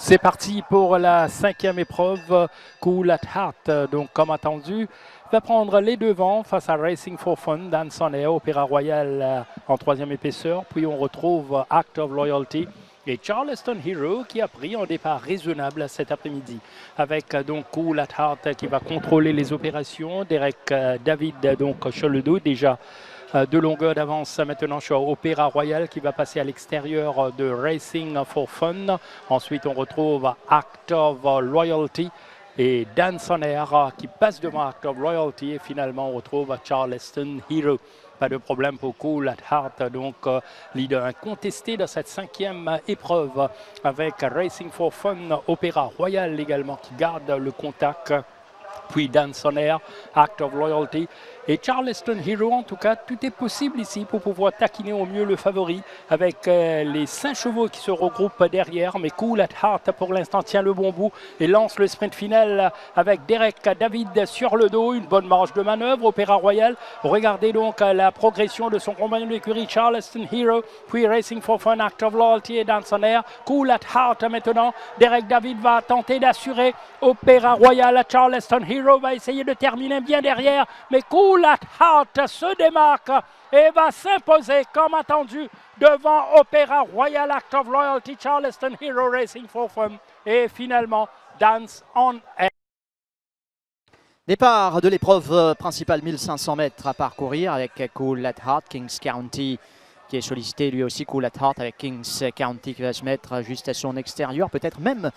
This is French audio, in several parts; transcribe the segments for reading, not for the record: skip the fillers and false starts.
C'est parti pour la 5e épreuve. Cool at Heart, donc comme attendu, va prendre les devants face à Racing for Fun, Dan Sonner, Opéra Royal en 3e épaisseur. Puis on retrouve Act of Loyalty et Charleston Hero qui a pris un départ raisonnable cet après-midi. Avec donc Cool at Heart qui va contrôler les opérations. Derek David donc sur le dos déjà. De longueur d'avance maintenant sur Opéra Royal qui va passer à l'extérieur de Racing for Fun. Ensuite, on retrouve Act of Loyalty et Dan Sonner qui passe devant Act of Loyalty. Et finalement, on retrouve Charleston Hero. Pas de problème pour Cool at Heart, donc leader incontesté de cette 5e épreuve avec Racing for Fun, Opéra Royal également qui garde le contact. Puis Dan Sonner, Act of Loyalty et Charleston Hero. En tout cas, tout est possible ici pour pouvoir taquiner au mieux le favori avec les 5 chevaux qui se regroupent derrière. Mais Cool at Heart pour l'instant tient le bon bout et lance le sprint final avec Derek David sur le dos. Une bonne marge de manœuvre, Opéra Royal. Regardez donc la progression de son compagnon d'écurie Charleston Hero. Puis Racing for Fun, Act of Loyalty et Dan Sonner. Cool at Heart maintenant. Derek David va tenter d'assurer Opéra Royal. Charleston Hero va essayer de terminer bien derrière, mais Cool at Heart se démarque et va s'imposer comme attendu devant Opéra Royal, Act of Loyalty, Charleston Hero, Racing for Fun et finalement Dance on Air. Départ de l'épreuve principale, 1500 mètres à parcourir avec Cool at Heart, Kings County qui est sollicité lui aussi. Cool at Heart avec Kings County qui va se mettre juste à son extérieur, peut-être même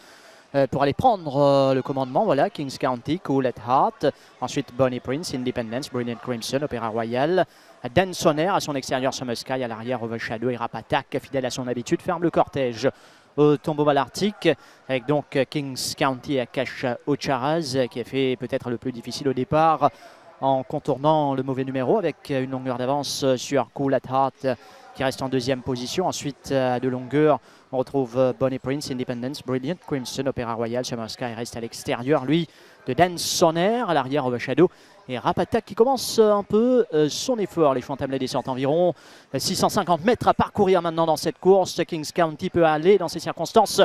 pour aller prendre le commandement. Voilà, Kings County, Cool at Heart. Ensuite, Bonnie Prince, Independence, Brilliant Crimson, Opéra Royal. Dan Sonner à son extérieur, Summer Sky à l'arrière, Overshadow et Rap Attack, fidèle à son habitude, ferme le cortège au tombeau malartique avec donc Kings County à Cash Ocharaz qui a fait peut-être le plus difficile au départ en contournant le mauvais numéro avec une longueur d'avance sur Cool at Heart qui reste en 2e position. Ensuite, de longueur, on retrouve Bonnie Prince, Independence, Brilliant Crimson, Opéra Royal. Summer Sky reste à l'extérieur, lui, de Dan Sonner. À l'arrière, Overshadow et Rap Attack qui commence un peu son effort. Les chevaux entament la descente, environ 650 mètres à parcourir maintenant dans cette course. Kings County peut aller dans ces circonstances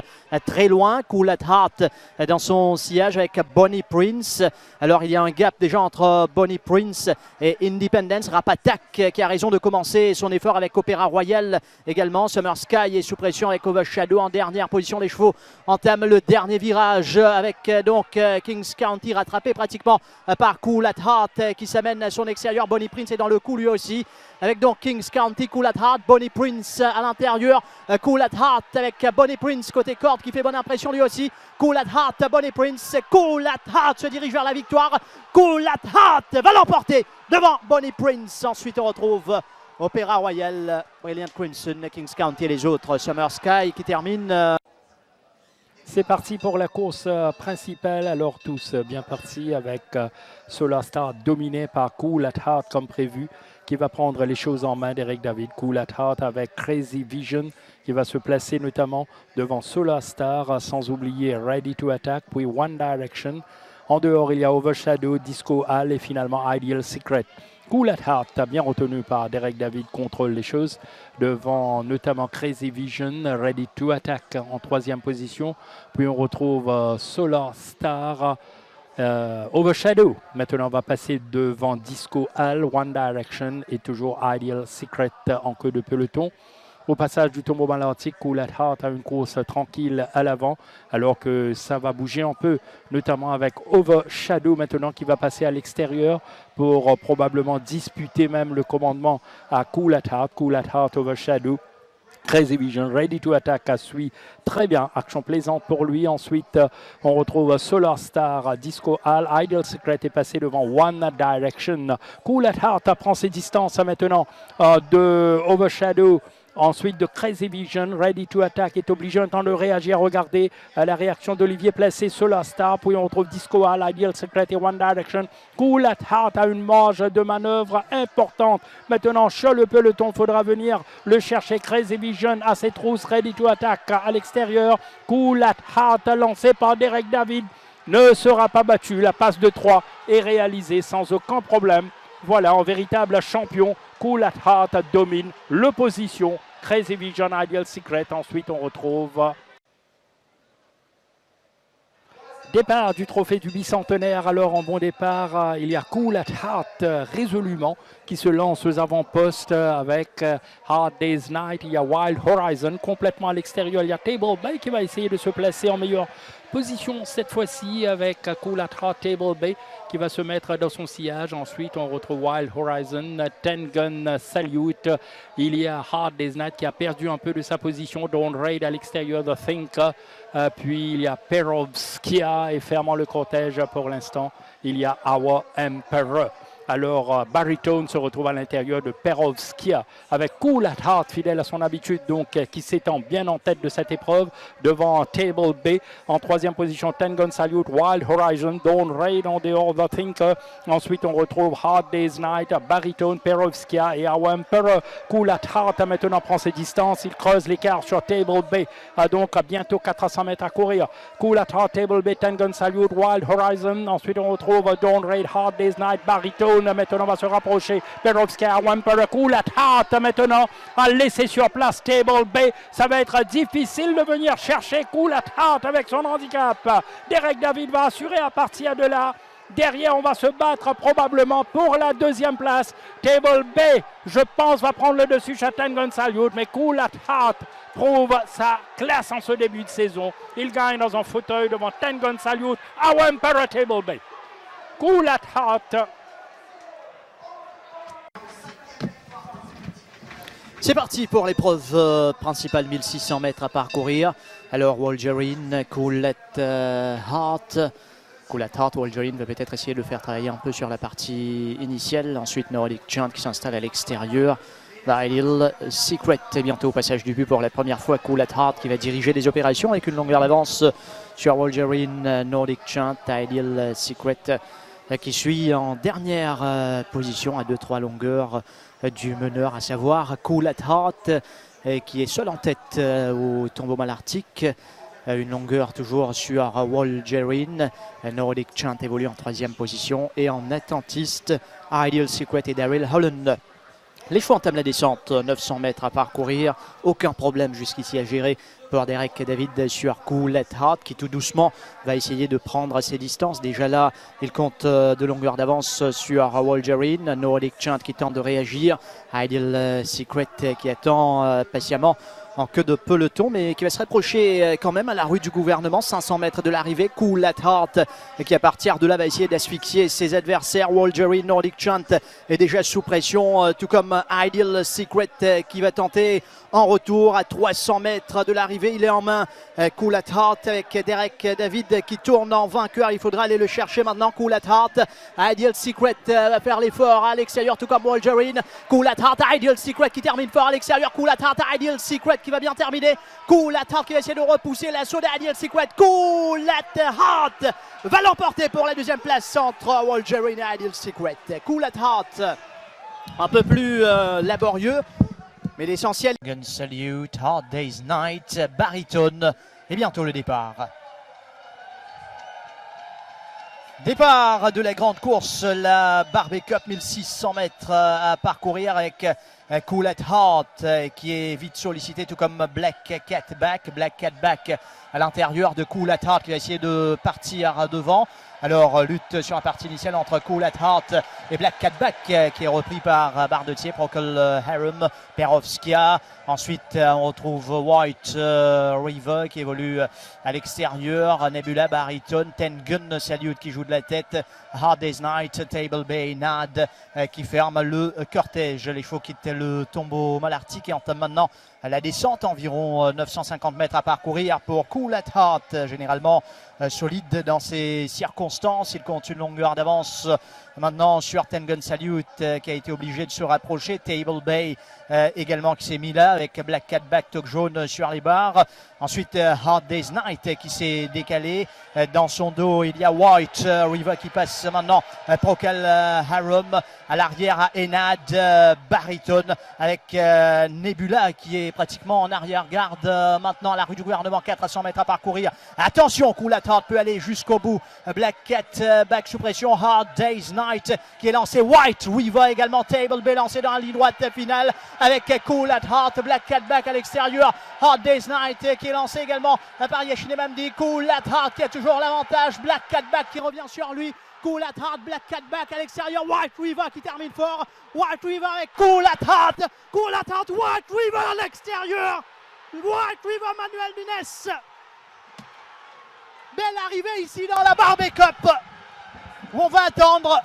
très loin. Cool at Heart dans son sillage avec Bonnie Prince. Alors il y a un gap déjà entre Bonnie Prince et Independence. Rap Attack qui a raison de commencer son effort avec Opéra Royal également. Summer Sky est sous pression avec Overshadow en dernière position. Les chevaux entament le dernier virage avec donc Kings County rattrapé pratiquement par Cool at Heart qui s'amène à son extérieur. Bonnie Prince est dans le coup lui aussi avec donc Kings County, Cool at Heart, Bonnie Prince à l'intérieur. Cool at Heart avec Bonnie Prince côté corde qui fait bonne impression lui aussi. Cool at Heart, Bonnie Prince, Cool at Heart se dirige vers la victoire. Cool at Heart va l'emporter devant Bonnie Prince. Ensuite on retrouve Opéra Royal, Brilliant Crimson, Kings County et les autres. Summer Sky qui termine. C'est parti pour la course principale, alors tous bien partis avec Solar Star dominé par Cool at Heart comme prévu, qui va prendre les choses en main. Derek David, Cool at Heart avec Crazy Vision qui va se placer notamment devant Solar Star, sans oublier Ready to Attack, puis One Direction. En dehors, il y a Overshadow, Disco Hall et finalement Ideal Secret. Cool at Heart, bien retenu par Derek David, contrôle les choses devant notamment Crazy Vision, Ready to Attack en 3e position. Puis on retrouve Solar Star, Overshadow. Maintenant, on va passer devant Disco Hall, One Direction et toujours Ideal Secret en queue de peloton. Au passage du tombeau malartique, Cool at Heart a une course tranquille à l'avant, alors que ça va bouger un peu, notamment avec Overshadow maintenant qui va passer à l'extérieur pour probablement disputer même le commandement à Cool at Heart. Cool at Heart, Overshadow. Crazy Vision, Ready to Attack suit très bien, action plaisante pour lui. Ensuite, on retrouve Solar Star, Disco Hall, Ideal Secret est passé devant One Direction. Cool at Heart prend ses distances maintenant de Overshadow. Ensuite, de Crazy Vision, Ready to Attack est obligé en temps de réagir. Regardez la réaction d'Olivier Placé, Solar Star. Puis on retrouve Disco Hall, Ideal Secret et One Direction. Cool at Heart a une marge de manœuvre importante. Maintenant, sur le peloton, il faudra venir le chercher. Crazy Vision à ses trousses, Ready to Attack à l'extérieur. Cool at Heart lancé par Derek David ne sera pas battu. La passe de 3 est réalisée sans aucun problème. Voilà, un véritable champion. Cool at Heart domine l'opposition. Crazy Vision, Ideal Secret. Ensuite, on retrouve Départ du trophée du bicentenaire. Alors en bon départ, il y a Cool at Heart résolument qui se lance aux avant-postes avec Hard Day's Night. Il y a Wild Horizon complètement à l'extérieur. Il y a Table Bay qui va essayer de se placer en meilleure position cette fois-ci avec Cool at Heart, Table Bay qui va se mettre dans son sillage. Ensuite, on retrouve Wild Horizon, Ten Gun Salute. Il y a Hard Day's Night qui a perdu un peu de sa position. Dawn Raid à l'extérieur de Thinker. Puis il y a Perovskia et fermant le cortège pour l'instant, il y a Our Emperor. Alors Baritone se retrouve à l'intérieur de Perovskia avec Cool at Heart, fidèle à son habitude, donc qui s'étend bien en tête de cette épreuve devant Table Bay. En troisième position, Ten Gun Salute, Wild Horizon, Dawn Raid en dehors de Thinker. Ensuite, on retrouve Hard Day's Night, Baritone, Perovskia et Our Emperor. Cool at Heart maintenant prend ses distances. Il creuse l'écart sur Table Bay. Donc bientôt 400 mètres à courir. Cool at Heart, Table Bay, Ten Gun Salute, Wild Horizon. Ensuite, on retrouve Dawn Raid, Hard Day's Night, Baritone. Maintenant va se rapprocher. Perovskia, Emperor, Cool at Heart maintenant a laissé sur place Table Bay. Ça va être difficile de venir chercher Cool at Heart avec son handicap. Derek David va assurer à partir de là. Derrière, on va se battre probablement pour la deuxième place. Table Bay, je pense, va prendre le dessus chez Ten Gun Salute, mais Cool at Heart prouve sa classe en ce début de saison. Il gagne dans un fauteuil devant Ten Gun Salute, Our Emperor, Table Bay. Cool at Heart. C'est parti pour l'épreuve principale, 1600 mètres à parcourir. Alors Wolgerine, Cool at Heart. Cool at Heart, Wolgerine va peut-être essayer de faire travailler un peu sur la partie initiale. Ensuite Nordic Giant qui s'installe à l'extérieur. Ideal Secret est bientôt au passage du but pour la première fois. Cool at Heart qui va diriger les opérations avec une longueur d'avance sur Wolgerine, Nordic Giant. Ideal Secret qui suit en dernière position à 2-3 longueurs du meneur, à savoir Cool at Heart qui est seul en tête au tombeau malartique. Une longueur toujours sur Wolgerine. Nordic Giant évolue en troisième position et en attentiste Ideal Secret et Daryl Holland. Les chevaux entament la descente, 900 mètres à parcourir, aucun problème jusqu'ici à gérer pour Derek David sur Cool at Heart qui tout doucement va essayer de prendre ses distances. Déjà là, il compte de longueur d'avance sur Wolgerine, Nordic Giant qui tente de réagir, Ideal Secret qui attend patiemment en queue de peloton, mais qui va se rapprocher quand même à la rue du gouvernement, 500 mètres de l'arrivée. Cool at Heart qui à partir de là va essayer d'asphyxier ses adversaires. Wolgerine, Nordic Giant est déjà sous pression, tout comme Ideal Secret qui va tenter en retour à 300 mètres de l'arrivée. Il est en main, Cool at Heart avec Derek David qui tourne en vainqueur. Il faudra aller le chercher maintenant. Cool at Heart, Ideal Secret va faire l'effort à l'extérieur, tout comme Wolgerine. Cool at Heart, Ideal Secret qui termine fort à l'extérieur. Cool at Heart, Ideal Secret qui va bien terminer. Cool at Heart qui va essayer de repousser l'assaut d'Ideal Secret. Cool at Heart va l'emporter pour la deuxième place entre Wolgerine et Ideal Secret. Cool at Heart un peu plus laborieux, mais l'essentiel. Gun Salute, Hard Day's Night, Baritone et bientôt le départ. Départ de la grande course, la Barbie Cup, 1600 mètres à parcourir avec Cool at Heart qui est vite sollicité, tout comme Black Cat Back à l'intérieur de Cool at Heart qui va essayer de partir devant. Alors lutte sur la partie initiale entre Cool at Heart et Black Cat Back qui est repris par Bardetier, Procol Harum, Perovskia. Ensuite on retrouve White River qui évolue à l'extérieur, Nebula, Baritone, Ten Gun Salute qui joue de la tête, Hard Day's Night, Table Bay, Nad qui ferme le cortège. Les chevaux quittent le tombeau malartique et entament maintenant la descente, environ 950 mètres à parcourir pour Cool at Heart, généralement solide dans ces circonstances. Il compte une longueur d'avance maintenant sur Ten Gun Salute qui a été obligé de se rapprocher. Table Bay également qui s'est mis là avec Black Cat Back, toque jaune sur les barres. Ensuite Hard Day's Night qui s'est décalé. Dans son dos il y a White River qui passe maintenant. Procol Harum à l'arrière à Enad, Baritone avec Nebula qui est pratiquement en arrière-garde. Maintenant, la rue du gouvernement, 400 mètres à parcourir. Attention, Cool at Heart peut aller jusqu'au bout. Black Cat back sous pression. Hard Day's Night qui est lancé. White Weaver également. Table B lancé dans la ligne droite finale avec Cool at Heart. Black Cat back à l'extérieur. Hard Day's Night qui est lancé également par Yashine Mamdi. Cool at Heart qui a toujours l'avantage. Black Cat back qui revient sur lui. Cool at Heart, Black Cat back à l'extérieur. White Weaver qui termine fort. White Weaver avec Cool at Heart. Cool at Heart, White Weaver à l'extérieur. White Weaver, Manuel Nunes. Belle arrivée ici dans la Barbie Cup. On va attendre.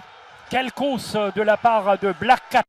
Quelle course de la part de Black Cat.